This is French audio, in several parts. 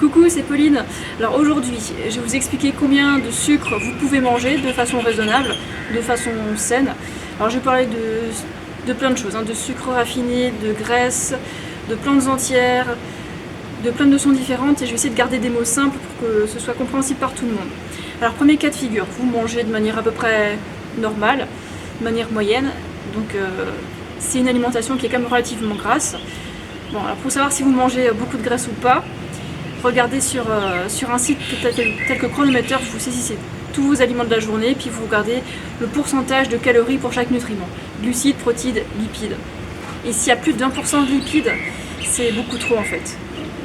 Coucou, c'est Pauline. Alors aujourd'hui, je vais vous expliquer combien de sucre vous pouvez manger de façon raisonnable, de façon saine. Alors je vais parler de plein de choses, de sucre raffiné, de graisse, de plantes entières, de plein de notions différentes et je vais essayer de garder des mots simples pour que ce soit compréhensible par tout le monde. Alors premier cas de figure, vous mangez de manière à peu près normale, de manière moyenne, donc c'est une alimentation qui est quand même relativement grasse. Bon, alors pour savoir si vous mangez beaucoup de graisse ou pas, regardez sur un site tel que Chronometer, vous saisissez tous vos aliments de la journée, puis vous regardez le pourcentage de calories pour chaque nutriment. Glucides, protides, lipides. Et s'il y a plus de 20% de lipides, c'est beaucoup trop en fait.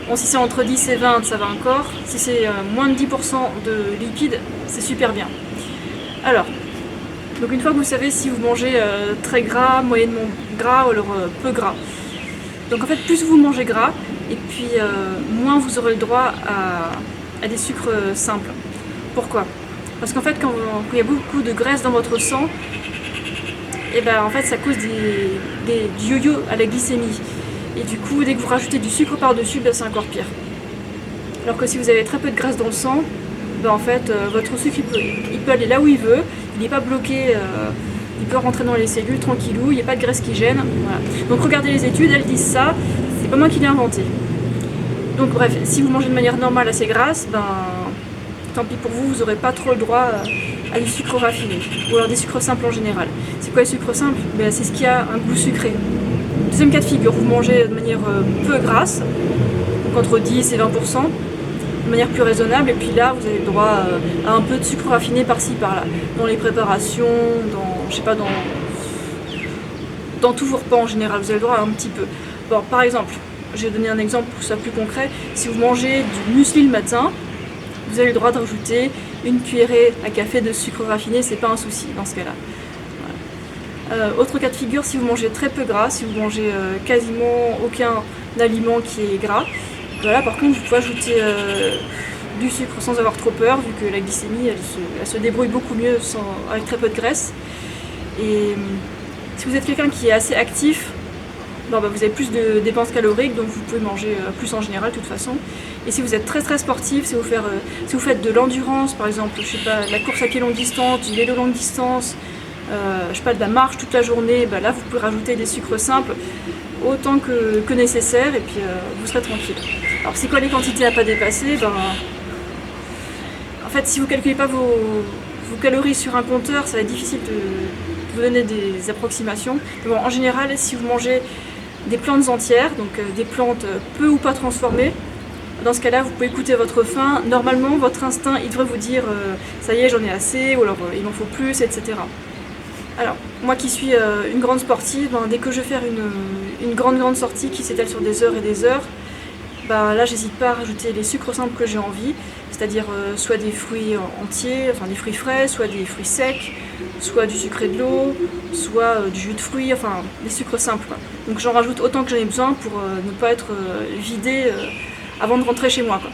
Bon, si c'est entre 10 et 20, ça va encore. Si c'est moins de 10% de lipides, c'est super bien. Alors, donc une fois que vous savez si vous mangez très gras, moyennement gras ou alors peu gras. Donc en fait, plus vous mangez gras, et puis moins vous aurez le droit à des sucres simples. Pourquoi? Parce qu'en fait, quand il y a beaucoup de graisse dans votre sang, et ben en fait ça cause du yo-yo à la glycémie. Et du coup, dès que vous rajoutez du sucre par-dessus, ben, c'est encore pire. Alors que si vous avez très peu de graisse dans le sang, ben, en fait, votre sucre il peut aller là où il veut, il n'est pas bloqué, il peut rentrer dans les cellules tranquillou, il n'y a pas de graisse qui gêne. Voilà. Donc regardez les études, elles disent ça, c'est pas moi qui l'ai inventé. Donc bref, si vous mangez de manière normale assez grasse, ben tant pis pour vous, vous n'aurez pas trop le droit à du sucre raffiné, ou alors des sucres simples en général. C'est quoi les sucres simples? Ben, c'est ce qui a un goût sucré. Deuxième cas de figure, vous mangez de manière peu grasse, donc entre 10 et 20%, de manière plus raisonnable, et puis là vous avez le droit à un peu de sucre raffiné par-ci par-là, dans les préparations, dans tous vos repas en général, vous avez le droit à un petit peu. Bon, par exemple, je vais donner un exemple pour que ce soit plus concret, si vous mangez du muesli le matin, vous avez le droit de rajouter une cuillerée à café de sucre raffiné, c'est pas un souci dans ce cas-là. Autre cas de figure, si vous mangez très peu gras, si vous mangez quasiment aucun aliment qui est gras, voilà, par contre vous pouvez ajouter du sucre sans avoir trop peur, vu que la glycémie elle se débrouille beaucoup mieux avec très peu de graisse. Et si vous êtes quelqu'un qui est assez actif, bon, bah, vous avez plus de dépenses caloriques, donc vous pouvez manger plus en général de toute façon. Et si vous êtes très très sportif, si vous faites de l'endurance, par exemple, je sais pas, la course à pied longue distance, du vélo longue distance, je sais pas, de la marche toute la journée, bah là vous pouvez rajouter des sucres simples autant que nécessaire et puis vous serez tranquille. Alors c'est quoi les quantités à pas dépasser? Ben, en fait si vous calculez pas vos calories sur un compteur, ça va être difficile de vous donner des approximations. Mais bon, en général, si vous mangez des plantes entières, donc des plantes peu ou pas transformées, dans ce cas-là, vous pouvez écouter votre faim. Normalement, votre instinct, il devrait vous dire ça y est, j'en ai assez, ou alors il m'en faut plus, etc. Alors, moi qui suis une grande sportive, ben, dès que je vais faire une grande sortie qui s'étale sur des heures et des heures, ben, là, j'hésite pas à rajouter les sucres simples que j'ai envie, c'est-à-dire soit des fruits entiers, enfin des fruits frais, soit des fruits secs, soit du sucré de l'eau, soit du jus de fruits, enfin des sucres simples, quoi. Donc j'en rajoute autant que j'en ai besoin pour ne pas être vidé avant de rentrer chez moi, quoi.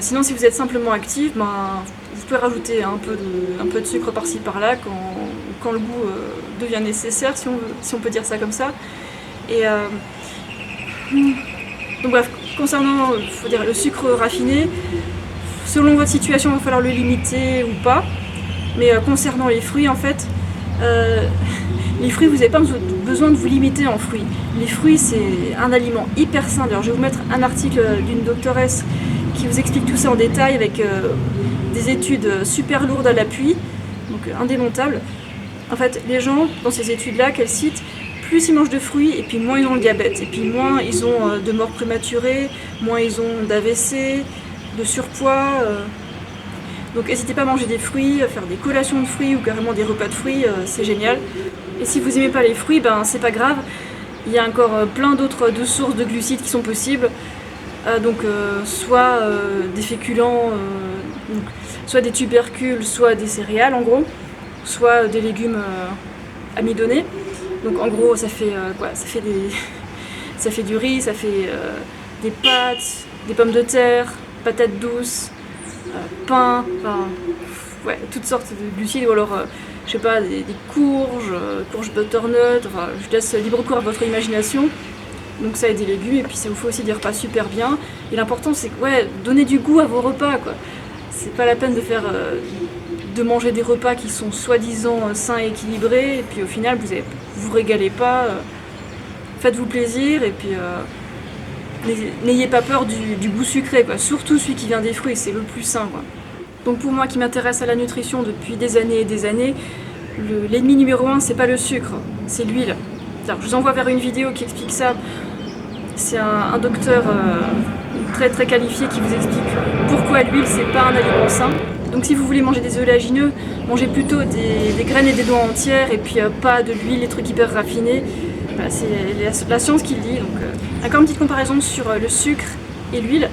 Sinon, si vous êtes simplement actif, ben, vous pouvez rajouter un peu de sucre par-ci par-là quand le goût devient nécessaire, si on peut dire ça comme ça. Et donc bref, concernant faut dire, le sucre raffiné, selon votre situation, il va falloir le limiter ou pas. Mais concernant les fruits, en fait, les fruits, vous n'avez pas besoin de vous limiter en fruits. Les fruits, c'est un aliment hyper sain. Alors, je vais vous mettre un article d'une doctoresse qui vous explique tout ça en détail avec des études super lourdes à l'appui, donc indémontables. En fait, les gens, dans ces études-là qu'elle cite, plus ils mangent de fruits, et puis moins ils ont le diabète, et puis moins ils ont de morts prématurées, moins ils ont d'AVC, de surpoids. Donc n'hésitez pas à manger des fruits, à faire des collations de fruits ou carrément des repas de fruits, c'est génial. Et si vous n'aimez pas les fruits, ben c'est pas grave, il y a encore plein d'autres sources de glucides qui sont possibles. Donc soit des féculents, donc, soit des tubercules, soit des céréales en gros, soit des légumes amidonnés. Donc en gros ça fait quoi? Ça fait du riz, ça fait des pâtes, des pommes de terre, patates douces, pain, enfin ouais, toutes sortes de glucides, ou alors je sais pas, des courges, courges butternut, enfin je laisse libre cours à votre imagination. Donc ça aide des légumes et puis ça vous fait aussi des repas super bien. Et l'important c'est que donnez du goût à vos repas quoi. C'est pas la peine de faire de manger des repas qui sont soi-disant sains et équilibrés et puis au final vous régalez pas. Faites-vous plaisir et puis n'ayez pas peur du goût sucré quoi. Surtout celui qui vient des fruits, c'est le plus sain quoi. Donc pour moi qui m'intéresse à la nutrition depuis des années et des années, l'ennemi numéro 1 c'est pas le sucre, c'est l'huile. Je vous envoie vers une vidéo qui explique ça. C'est un docteur très très qualifié qui vous explique pourquoi l'huile c'est pas un aliment sain. Donc si vous voulez manger des oléagineux, mangez plutôt des graines et des noix entières et puis pas de l'huile, les trucs hyper raffinés. Voilà, c'est la science qui le dit. Donc, encore une petite comparaison sur le sucre et l'huile.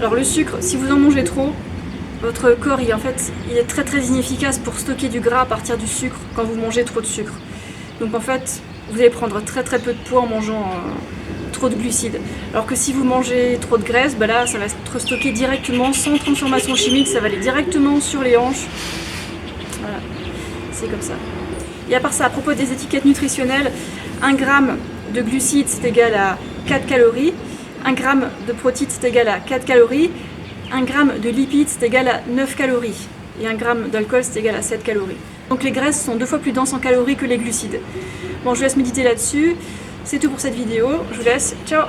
Alors le sucre, si vous en mangez trop, votre corps il est très très inefficace pour stocker du gras à partir du sucre quand vous mangez trop de sucre. Donc en fait, vous allez prendre très très peu de poids en mangeant trop de glucides. Alors que si vous mangez trop de graisse, là ça va être stocké directement, sans transformation chimique, ça va aller directement sur les hanches. Voilà, c'est comme ça. Et à part ça, à propos des étiquettes nutritionnelles, 1 g de glucides c'est égal à 4 calories, 1 g de protides c'est égal à 4 calories, 1 g de lipides c'est égal à 9 calories et 1 g d'alcool c'est égal à 7 calories. Donc les graisses sont 2 fois plus denses en calories que les glucides. Bon, je vous laisse méditer là-dessus. C'est tout pour cette vidéo. Je vous laisse. Ciao!